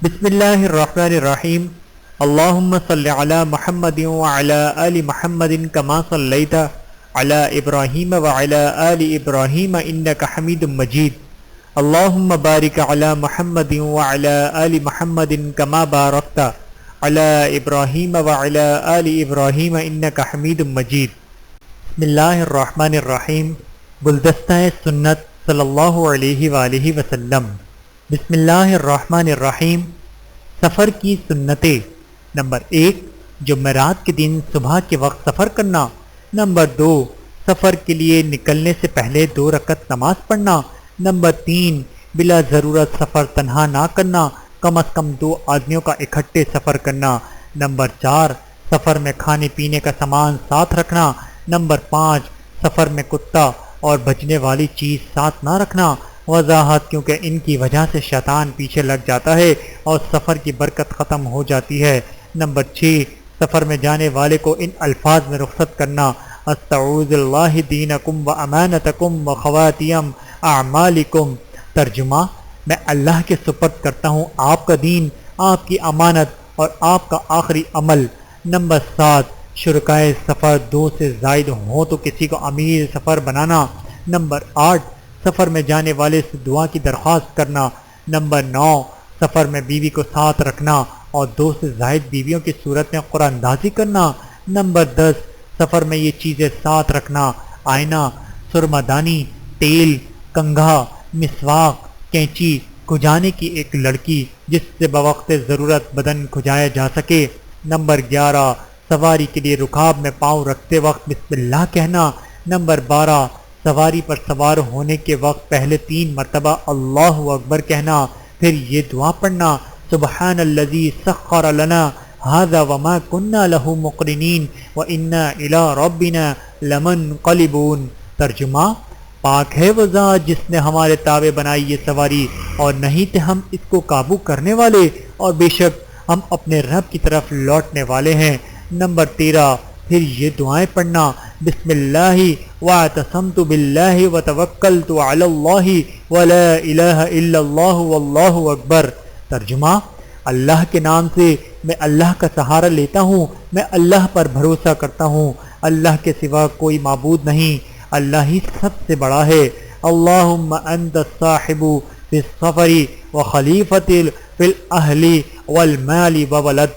بسم اللہ الرحمن الرحیم اللہم صلی علی محمد وعلی آل محمد کما صلیت علی ابراہیم وعلی آل ابراہیم انک حمید مجید اللہم بارک علی محمد وعلی آل محمد کما بارکت علی ابراہیم وعلی آل ابراہیم انک حمید مجید۔ بسم اللہ الرحمن الرحیم۔ گلدستہ سنت صلی اللہ علیہ وآلہ وسلم۔ بسم اللہ الرحمن الرحیم۔ سفر کی سنتیں۔ نمبر 1، جمعرات کے دن صبح کے وقت سفر کرنا۔ نمبر 2، سفر کے لیے نکلنے سے پہلے 2 رکعت نماز پڑھنا۔ نمبر 3، بلا ضرورت سفر تنہا نہ کرنا، کم از کم 2 آدمیوں کا اکٹھے سفر کرنا۔ نمبر 4، سفر میں کھانے پینے کا سامان ساتھ رکھنا۔ نمبر 5، سفر میں کتا اور بجنے والی چیز ساتھ نہ رکھنا۔ وضاحت، کیونکہ ان کی وجہ سے شیطان پیچھے لگ جاتا ہے اور سفر کی برکت ختم ہو جاتی ہے۔ نمبر 6، سفر میں جانے والے کو ان الفاظ میں رخصت کرنا: استعوذ اللہ دینکم و امانتکم و خواتیم اعمالکم۔ ترجمہ: میں اللہ کے سپرد کرتا ہوں آپ کا دین، آپ کی امانت اور آپ کا آخری عمل۔ نمبر 7، شرکائے سفر 2 سے زائد ہوں تو کسی کو امیر سفر بنانا۔ نمبر 8، سفر میں جانے والے سے دعا کی درخواست کرنا۔ نمبر 9، سفر میں بیوی کو ساتھ رکھنا اور 2 سے زائد بیویوں کی صورت میں قرآن اندازی کرنا۔ نمبر 10، سفر میں یہ چیزیں ساتھ رکھنا: آئینہ، سرمدانی، تیل، کنگھا، مسواک، کینچی، کھجانے کی ایک لڑکی جس سے بوقت ضرورت بدن کھجایا جا سکے۔ نمبر 11، سواری کے لیے رکاب میں پاؤں رکھتے وقت بسم اللہ کہنا۔ نمبر 12، سواری پر سوار ہونے کے وقت پہلے 3 مرتبہ اللہ اکبر کہنا، پھر یہ دعا پڑھنا: سبحان الذی سخر لنا ھذا وما كنا له مقرنین وانا الی ربنا لمنقلبون۔ ترجمہ: پاک ہے وہ ذات جس نے ہمارے تابع بنائی یہ سواری اور نہیں تھے ہم اس کو قابو کرنے والے، اور بے شک ہم اپنے رب کی طرف لوٹنے والے ہیں۔ نمبر 13، پھر یہ دعائیں پڑھنا: بسم اللہ واعتصمت باللہ وتوکلت علی اللہ ولا الہ الا اللہ واللہ اکبر۔ ترجمہ: اللہ کے نام سے میں اللہ کا سہارا لیتا ہوں، میں اللہ پر بھروسہ کرتا ہوں، اللہ کے سوا کوئی معبود نہیں، اللہ ہی سب سے بڑا ہے۔ اللہم انت الصاحب فی السفر وخلیفۃ فی الاہل والمال وولد۔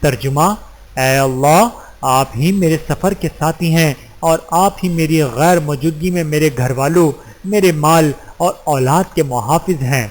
ترجمہ: اے اللہ، آپ ہی میرے سفر کے ساتھی ہیں اور آپ ہی میری غیر موجودگی میں میرے گھر والوں، میرے مال اور اولاد کے محافظ ہیں۔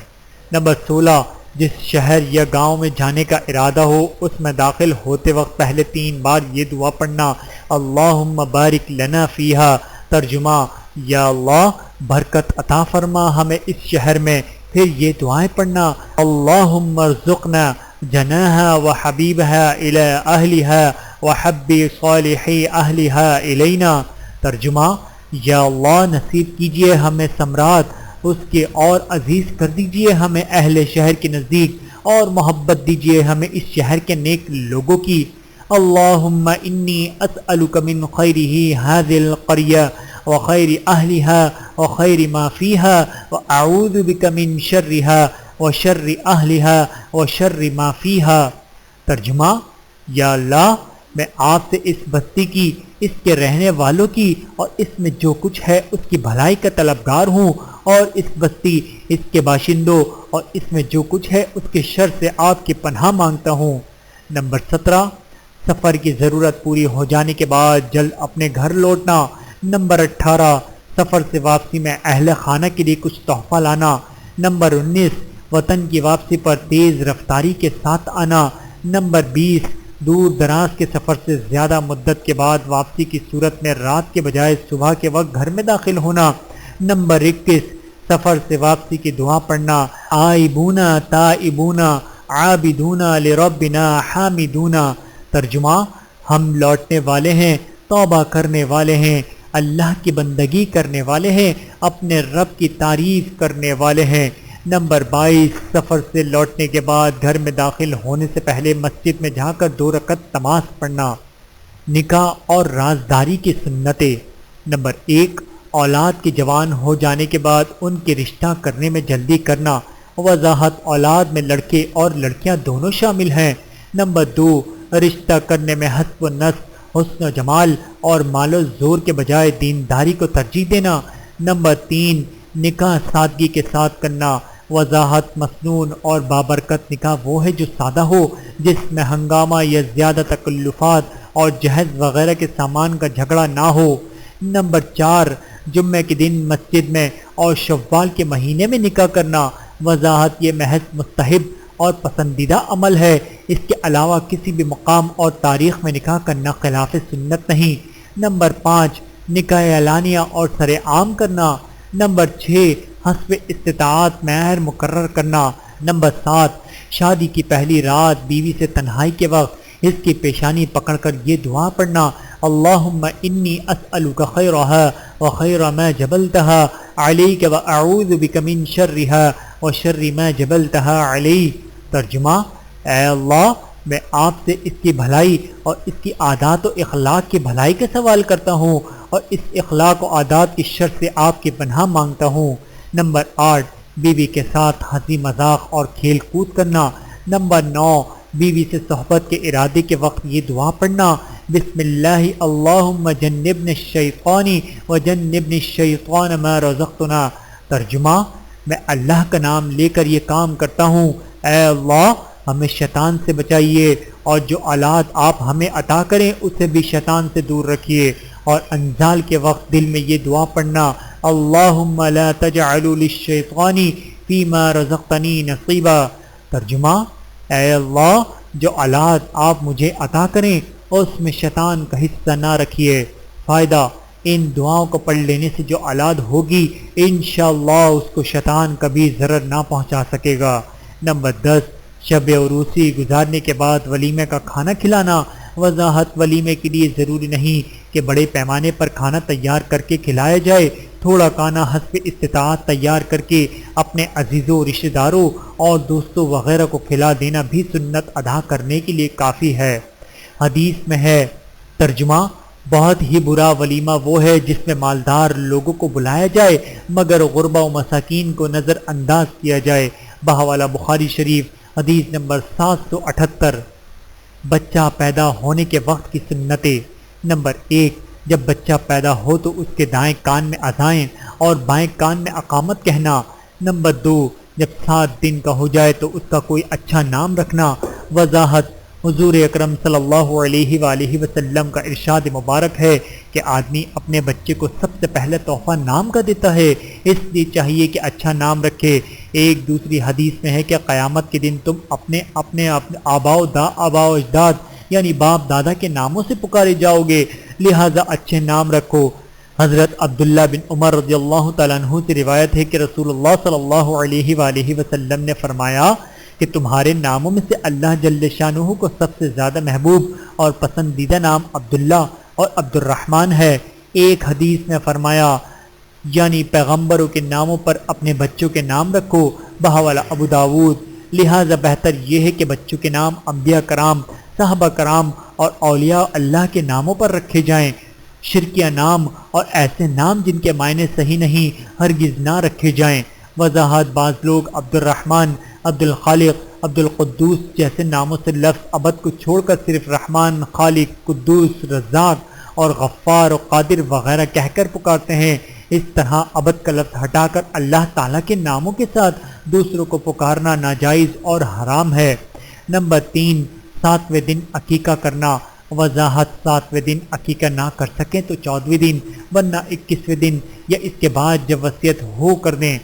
نمبر 16، جس شہر یا گاؤں میں جانے کا ارادہ ہو اس میں داخل ہوتے وقت پہلے 3 بار یہ دعا پڑھنا: اللہم بارک لنا فیہا۔ ترجمہ: یا اللہ، برکت عطا فرما ہمیں اس شہر میں۔ پھر یہ دعائیں پڑھنا: اللہم ارزقنا جناہا وحبیبہا الی اہلہا وحبی صالحی اہلہا الینا۔ ترجمہ: یا اللہ، نصیب کیجئے ہمیں ثمرات اس کے اور عزیز کر دیجئے ہمیں اہل شہر کے نزدیک، اور محبت دیجئے ہمیں اس شہر کے نیک لوگوں کی۔ اللہم انی اسألک من خیرہ ھذہ القریہ وخیر اہلہا وخیر ما فیہا واعوذ بک من شرھا وشر اہلہا وشر ما فیہا۔ ترجمہ: یا اللہ، میں آپ سے اس بستی کی، اس کے رہنے والوں کی اور اس میں جو کچھ ہے اس کی بھلائی کا طلبگار ہوں، اور اس بستی، اس کے باشندوں اور اس میں جو کچھ ہے اس کے شر سے آپ کی پناہ مانگتا ہوں۔ نمبر 17، سفر کی ضرورت پوری ہو جانے کے بعد جلد اپنے گھر لوٹنا۔ نمبر 18، سفر سے واپسی میں اہل خانہ کے لیے کچھ تحفہ لانا۔ نمبر 19، وطن کی واپسی پر تیز رفتاری کے ساتھ آنا۔ نمبر 20، دور دراز کے سفر سے زیادہ مدت کے بعد واپسی کی صورت میں رات کے بجائے صبح کے وقت گھر میں داخل ہونا۔ نمبر 21، سفر سے واپسی کی دعا پڑھنا: آئبون تائبون عابدون لربنا حامدون۔ ترجمہ: ہم لوٹنے والے ہیں، توبہ کرنے والے ہیں، اللہ کی بندگی کرنے والے ہیں، اپنے رب کی تعریف کرنے والے ہیں۔ نمبر 22، سفر سے لوٹنے کے بعد گھر میں داخل ہونے سے پہلے مسجد میں جا کر 2 رکعت نماز پڑھنا۔ نکاح اور رازداری کی سنتیں۔ نمبر 1، اولاد کے جوان ہو جانے کے بعد ان کے رشتہ کرنے میں جلدی کرنا۔ وضاحت اولاد میں لڑکے اور لڑکیاں دونوں شامل ہیں۔ نمبر 2، رشتہ کرنے میں حسب و نسب، حسن و جمال اور مال و زور کے بجائے دینداری کو ترجیح دینا۔ نمبر 3، نکاح سادگی کے ساتھ کرنا۔ وضاحت مسنون اور بابرکت نکاح وہ ہے جو سادہ ہو، جس میں ہنگامہ یا زیادہ تکلفات اور جہیز وغیرہ کے سامان کا جھگڑا نہ ہو۔ نمبر 4، جمعہ کے دن مسجد میں اور شوال کے مہینے میں نکاح کرنا۔ وضاحت یہ محض مستحب اور پسندیدہ عمل ہے، اس کے علاوہ کسی بھی مقام اور تاریخ میں نکاح کرنا خلاف سنت نہیں۔ نمبر 5، نکاح اعلانیہ اور سر عام کرنا۔ نمبر 6، حسب استطاعت مہر مقرر کرنا۔ نمبر 7، شادی کی پہلی رات بیوی سے تنہائی کے وقت اس کی پیشانی پکڑ کر یہ دعا پڑھنا، اللہم انی اسألک خیرہا وخیر ما جبلتہا علیک واعوذ بک من شرہا وشر ما جبلتہا علیہ۔ ترجمہ، اے اللہ، میں آپ سے اس کی بھلائی اور اس کی عادات و اخلاق کی بھلائی کا سوال کرتا ہوں اور اس اخلاق و عادات کی شر سے آپ کی پناہ مانگتا ہوں۔ نمبر 8، بیوی کے ساتھ ہنسی مذاق اور کھیل کود کرنا۔ نمبر 9، بیوی سے صحبت کے ارادے کے وقت یہ دعا پڑھنا، بسم اللہ اللہم جنبنا الشیطان وجنبنا الشیطان ما رزقتنا۔ ترجمہ، میں اللہ کا نام لے کر یہ کام کرتا ہوں، اے اللہ ہمیں شیطان سے بچائیے اور جو اولاد آپ ہمیں عطا کریں اسے بھی شیطان سے دور رکھیے۔ اور انزال کے وقت دل میں یہ دعا پڑھنا، اللہم لا تجعل للشیطان فیما رزقتنی نصیبا۔ ترجمہ، اے اللہ جو اولاد آپ مجھے عطا کریں اس میں شیطان کا حصہ نہ رکھیے۔ فائدہ، ان دعاؤں کو پڑھ لینے سے جو اولاد ہوگی انشاءاللہ اس کو شیطان کبھی ضرر نہ پہنچا سکے گا۔ نمبر 10، شب عروسی گزارنے کے بعد ولیمے کا کھانا کھلانا۔ وضاحت ولیمے کے لیے ضروری نہیں کہ بڑے پیمانے پر کھانا تیار کر کے کھلایا جائے، تھوڑا کھانا حسب استطاعت تیار کر کے اپنے عزیزوں، رشتہ داروں اور دوستوں وغیرہ کو کھلا دینا بھی سنت ادا کرنے کے لیے کافی ہے۔ حدیث میں ہے، ترجمہ، بہت ہی برا ولیمہ وہ ہے جس میں مالدار لوگوں کو بلایا جائے مگر غربا و مساکین کو نظر انداز کیا جائے۔ بہوالا بخاری شریف، حدیث نمبر 778۔ بچہ پیدا ہونے کے وقت کی سنتیں۔ نمبر 1، جب بچہ پیدا ہو تو اس کے دائیں کان میں اذائیں اور بائیں کان میں اقامت کہنا۔ نمبر 2، جب 7 دن کا ہو جائے تو اس کا کوئی اچھا نام رکھنا۔ وضاحت، حضور اکرم صلی اللہ علیہ وآلہ وسلم کا ارشاد مبارک ہے کہ آدمی اپنے بچے کو سب سے پہلے تحفہ نام کا دیتا ہے، اس لیے چاہیے کہ اچھا نام رکھے۔ ایک دوسری حدیث میں ہے کہ قیامت کے دن تم اپنے آباؤ اجداد یعنی باپ دادا کے ناموں سے پکارے جاؤ گے، لہٰذا اچھے نام رکھو۔ حضرت عبداللہ بن عمر رضی اللہ تعالیٰ عنہ سے روایت ہے کہ رسول اللہ صلی اللہ علیہ وآلہ وسلم نے فرمایا کہ تمہارے ناموں میں سے اللہ جل شانہ کو سب سے زیادہ محبوب اور پسندیدہ نام عبداللہ اور عبد الرحمن ہے۔ ایک حدیث میں فرمایا، یعنی پیغمبروں کے ناموں پر اپنے بچوں کے نام رکھو، بہوالا ابو داود۔ لہٰذا بہتر یہ ہے کہ بچوں کے نام انبیاء کرام، صحابہ کرام اور اولیاء اللہ کے ناموں پر رکھے جائیں۔ شرکیہ نام اور ایسے نام جن کے معنی صحیح نہیں ہرگز نہ رکھے جائیں۔ وضاحت، بعض لوگ عبد الرحمن، عبد الخالق، عبد القدوس جیسے ناموں سے لفظ عبد کو چھوڑ کر صرف رحمان، خالق، قدوس، رزاق اور غفار و قادر وغیرہ کہہ کر پکارتے ہیں۔ اس طرح عبد کا لفظ ہٹا کر اللہ تعالیٰ کے ناموں کے ساتھ دوسروں کو پکارنا ناجائز اور حرام ہے۔ نمبر 3، 7ویں دن عقیقہ کرنا۔ وضاحت، 7ویں دن عقیقہ نہ کر سکیں تو 14ویں دن ورنہ 21ویں دن یا اس کے بعد جب وصیت ہو کر دیں۔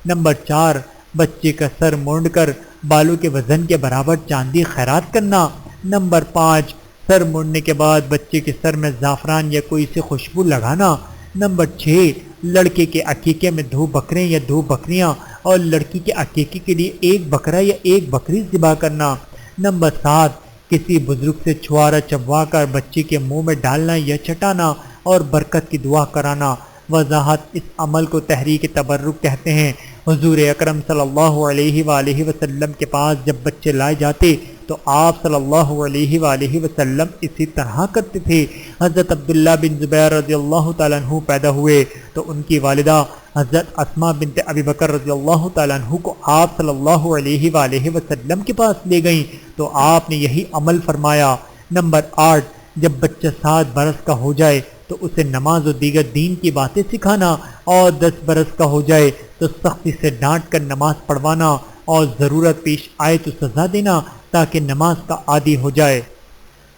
نمبر 4، بچے کا سر مونڈ کر بالوں کے وزن کے برابر چاندی خیرات کرنا۔ نمبر 5، سر مونڈنے کے بعد بچے کے سر میں زعفران یا کوئی سی خوشبو لگانا۔ نمبر 6، لڑکے کے عقیقے میں 2 بکرے یا 2 بکریاں اور لڑکی کے عقیقے کے لیے 1 بکرا یا 1 بکری ذبح کرنا۔ نمبر 7، کسی بزرگ سے چھوارا چبوا کر بچے کے منہ میں ڈالنا یا چٹانا اور برکت کی دعا کرانا۔ وضاحت، اس عمل کو تحریک تبرک کہتے ہیں۔ حضور اکرم صلی اللہ علیہ وآلہ وسلم کے پاس جب بچے لائے جاتے تو آپ صلی اللہ علیہ وآلہ وسلم اسی طرح کرتے تھے۔ حضرت عبداللہ بن زبیر رضی اللہ تعالیٰ عنہ پیدا ہوئے تو ان کی والدہ حضرت اسماء بنت ابی بکر رضی اللہ تعالیٰ عنہ کو آپ صلی اللہ علیہ وآلہ وسلم کے پاس لے گئیں تو آپ نے یہی عمل فرمایا۔ نمبر 8، جب بچہ 7 برس کا ہو جائے تو اسے نماز و دیگر دین کی باتیں سکھانا، اور 10 برس کا ہو جائے تو سختی سے ڈانٹ کر نماز پڑھوانا، اور ضرورت پیش آئے تو سزا دینا تاکہ نماز کا عادی ہو جائے۔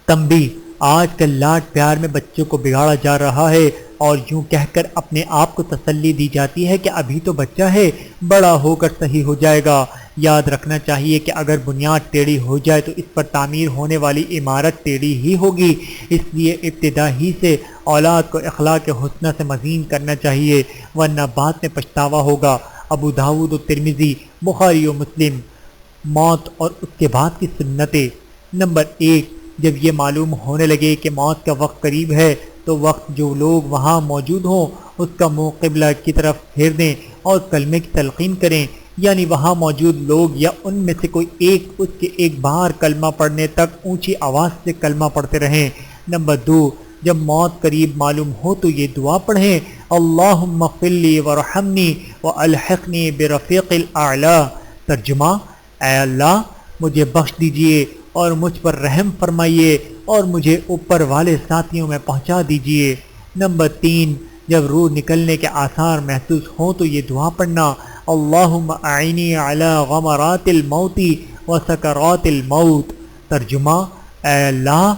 تنبیہ: آج کل لاڈ پیار میں بچوں کو بگاڑا جا رہا ہے، اور یوں کہہ کر اپنے آپ کو تسلی دی جاتی ہے کہ ابھی تو بچہ ہے، بڑا ہو کر صحیح ہو جائے گا۔ یاد رکھنا چاہیے کہ اگر بنیاد ٹیڑھی ہو جائے تو اس پر تعمیر ہونے والی عمارت ٹیڑھی ہی ہوگی، اس لیے ابتدا ہی سے اولاد کو اخلاق حسنہ سے مزین کرنا چاہیے، ورنہ بعد میں پچھتاوا ہوگا۔ ابو داؤد و ترمذی، بخاری و مسلم۔ موت اور اس کے بعد کی سنتیں۔ نمبر 1، جب یہ معلوم ہونے لگے کہ موت کا وقت قریب ہے تو وقت جو لوگ وہاں موجود ہوں اس کا منہ قبلہ کی طرف پھیر دیں اور کلمے کی تلقین کریں، یعنی وہاں موجود لوگ یا ان میں سے کوئی ایک اس کے ایک بار کلمہ پڑھنے تک اونچی آواز سے کلمہ پڑھتے رہیں۔ نمبر 2، جب موت قریب معلوم ہو تو یہ دعا پڑھیں، اللہم اغفر لی وارحمنی والحقنی برفیق الاعلی۔ ترجمہ: اے اللہ مجھے بخش دیجئے اور مجھ پر رحم فرمائیے اور مجھے اوپر والے ساتھیوں میں پہنچا دیجئے۔ نمبر 3، جب روح نکلنے کے آثار محسوس ہوں تو یہ دعا پڑھنا، اللہم اعنی علی غمرات الموت وسکرات الموت۔ ترجمہ: اے اللہ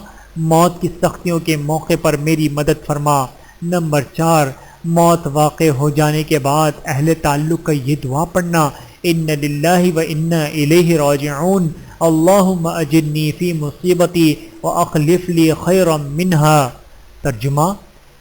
موت کی سختیوں کے موقع پر میری مدد فرما۔ نمبر 4، موت واقع ہو جانے کے بعد اہل تعلق کا یہ دعا پڑھنا، ان للہ و انا الیہ راجعون، اللہم اجرنی فی مصیبتی واخلف لی خیرا منہا۔ ترجمہ: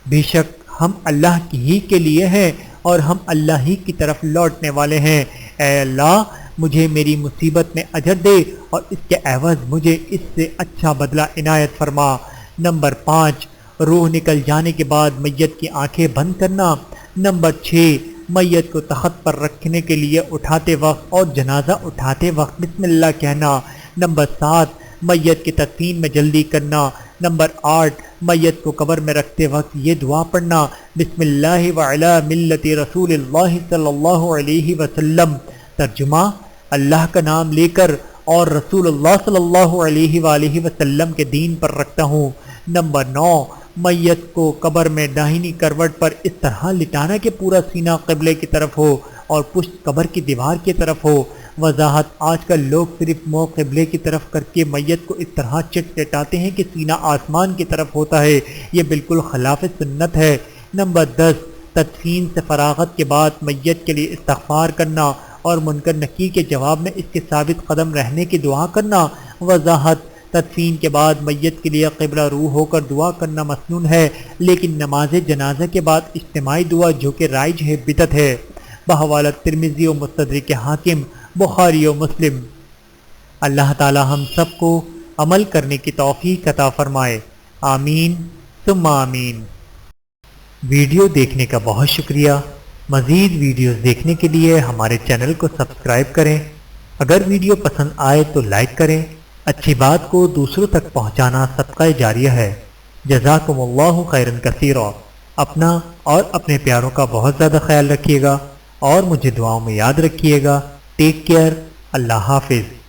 بے شک ہم اللہ کی ہی کے لیے ہیں اور ہم اللہ ہی کی طرف لوٹنے والے ہیں، اے اللہ مجھے میری مصیبت میں اجر دے اور اس کے عوض مجھے اس سے اچھا بدلہ عنایت فرما۔ نمبر 5، روح نکل جانے کے بعد میت کی آنکھیں بند کرنا۔ نمبر 6، میت کو تخت پر رکھنے کے لیے اٹھاتے وقت اور جنازہ اٹھاتے وقت بسم اللہ کہنا۔ نمبر 7، میت کی تدفین میں جلدی کرنا۔ نمبر 8، میت کو قبر میں رکھتے وقت یہ دعا پڑھنا، بسم اللہ وعلی ملت رسول اللہ صلی اللہ علیہ وسلم۔ ترجمہ: اللہ کا نام لے کر اور رسول اللہ صلی اللہ علیہ وآلہ وسلم کے دین پر رکھتا ہوں۔ نمبر 9، میت کو قبر میں داہنی کروٹ پر اس طرح لٹانا کہ پورا سینہ قبلے کی طرف ہو اور پشت قبر کی دیوار کی طرف ہو۔ وضاحت: آج کل لوگ صرف منہ قبلے کی طرف کر کے میت کو اس طرح چٹاتے ہیں کہ سینہ آسمان کی طرف ہوتا ہے، یہ بالکل خلاف سنت ہے۔ نمبر 10، تدفین سے فراغت کے بعد میت کے لیے استغفار کرنا اور منکر نکیر کے جواب میں اس کے ثابت قدم رہنے کی دعا کرنا۔ وضاحت: تدفین کے بعد میت کے لیے قبلہ رو ہو کر دعا کرنا مسنون ہے، لیکن نماز جنازہ کے بعد اجتماعی دعا جو کہ رائج ہے بدعت ہے۔ بحوالہ ترمذی و مستدرک حاکم، بخاری و مسلم۔ اللہ تعالی ہم سب کو عمل کرنے کی توفیق عطا فرمائے، آمین ثم آمین۔ ویڈیو دیکھنے کا بہت شکریہ۔ مزید ویڈیوز دیکھنے کے لیے ہمارے چینل کو سبسکرائب کریں۔ اگر ویڈیو پسند آئے تو لائک کریں۔ اچھی بات کو دوسروں تک پہنچانا صدقہ جاریہ ہے۔ جزاکم اللہ خیرا کثیرا۔ اپنا اور اپنے پیاروں کا بہت زیادہ خیال رکھیے گا اور مجھے دعاؤں میں یاد رکھیے گا۔ Take care. اللہ حافظ۔